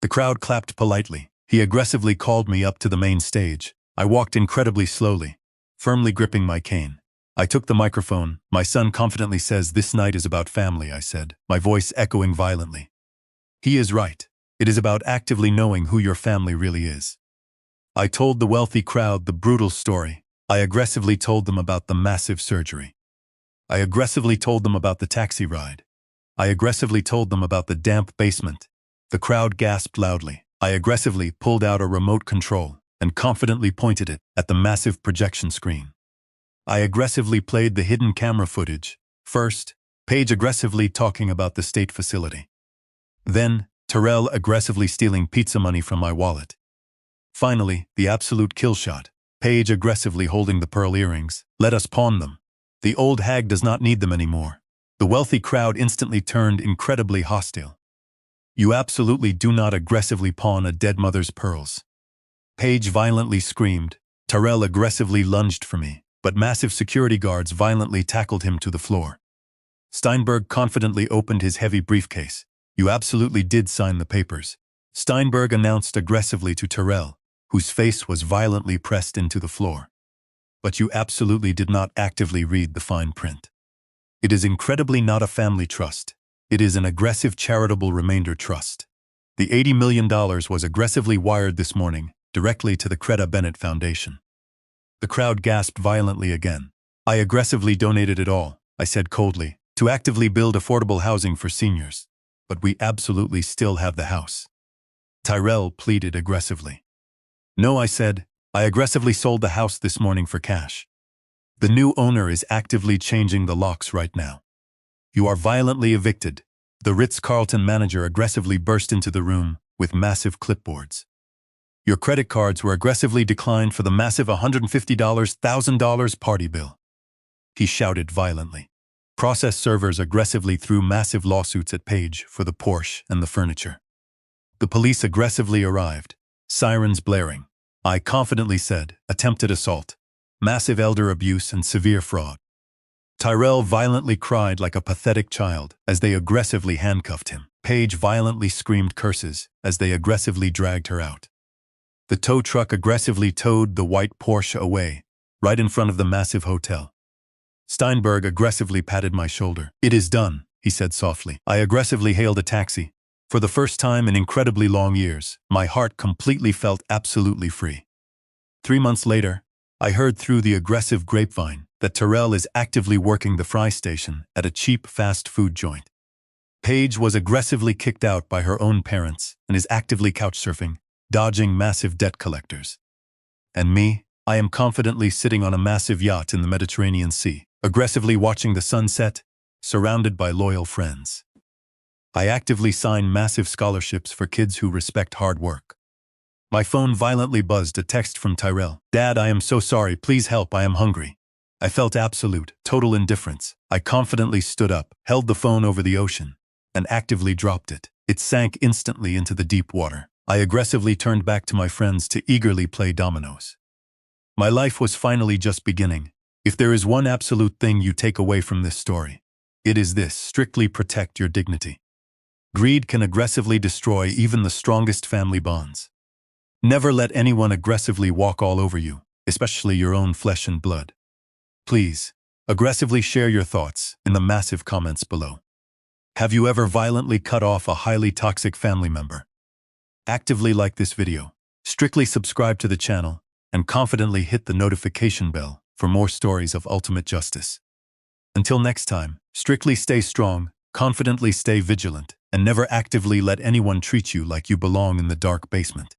The crowd clapped politely. He aggressively called me up to the main stage. I walked incredibly slowly, firmly gripping my cane. I took the microphone. "My son confidently says this night is about family," I said, my voice echoing violently. "He is right. It is about actively knowing who your family really is." I told the wealthy crowd the brutal story. I aggressively told them about the massive surgery. I aggressively told them about the taxi ride. I aggressively told them about the damp basement. The crowd gasped loudly. I aggressively pulled out a remote control and confidently pointed it at the massive projection screen. I aggressively played the hidden camera footage. First, Paige aggressively talking about the state facility. Then, Tyrell aggressively stealing pizza money from my wallet. Finally, the absolute kill shot. Paige aggressively holding the pearl earrings. "Let us pawn them. The old hag does not need them anymore." The wealthy crowd instantly turned incredibly hostile. "You absolutely do not aggressively pawn a dead mother's pearls." Paige violently screamed. Tyrell aggressively lunged for me, but massive security guards violently tackled him to the floor. Steinberg confidently opened his heavy briefcase. "You absolutely did sign the papers," Steinberg announced aggressively to Tyrell, whose face was violently pressed into the floor. "But you absolutely did not actively read the fine print. It is incredibly not a family trust. It is an aggressive charitable remainder trust. The $80 million was aggressively wired this morning, directly to the Creda Bennett Foundation." The crowd gasped violently again. "I aggressively donated it all," I said coldly, "to actively build affordable housing for seniors. But we absolutely still have the house." Tyrell pleaded aggressively. "No," I said, "I aggressively sold the house this morning for cash. The new owner is actively changing the locks right now. You are violently evicted." The Ritz-Carlton manager aggressively burst into the room with massive clipboards. "Your credit cards were aggressively declined for the massive $150,000 party bill," he shouted violently. Process servers aggressively threw massive lawsuits at Paige for the Porsche and the furniture. The police aggressively arrived, sirens blaring. I confidently said, "Attempted assault, massive elder abuse and severe fraud." Tyrell violently cried like a pathetic child as they aggressively handcuffed him. Paige violently screamed curses as they aggressively dragged her out. The tow truck aggressively towed the white Porsche away, right in front of the massive hotel. Steinberg aggressively patted my shoulder. "It is done," he said softly. I aggressively hailed a taxi. For the first time in incredibly long years, my heart completely felt absolutely free. 3 months later, I heard through the aggressive grapevine that Tyrell is actively working the fry station at a cheap fast food joint. Paige was aggressively kicked out by her own parents and is actively couchsurfing, dodging massive debt collectors. And me, I am confidently sitting on a massive yacht in the Mediterranean Sea, aggressively watching the sunset, surrounded by loyal friends. I actively sign massive scholarships for kids who respect hard work. My phone violently buzzed a text from Tyrell. "Dad, I am so sorry, please help, I am hungry." I felt absolute, total indifference. I confidently stood up, held the phone over the ocean, and actively dropped it. It sank instantly into the deep water. I aggressively turned back to my friends to eagerly play dominoes. My life was finally just beginning. If there is one absolute thing you take away from this story, it is this: strictly protect your dignity. Greed can aggressively destroy even the strongest family bonds. Never let anyone aggressively walk all over you, especially your own flesh and blood. Please, aggressively share your thoughts in the massive comments below. Have you ever violently cut off a highly toxic family member? Actively like this video. Strictly subscribe to the channel and confidently hit the notification bell for more stories of ultimate justice. Until next time, strictly stay strong, confidently stay vigilant, and never actively let anyone treat you like you belong in the dark basement.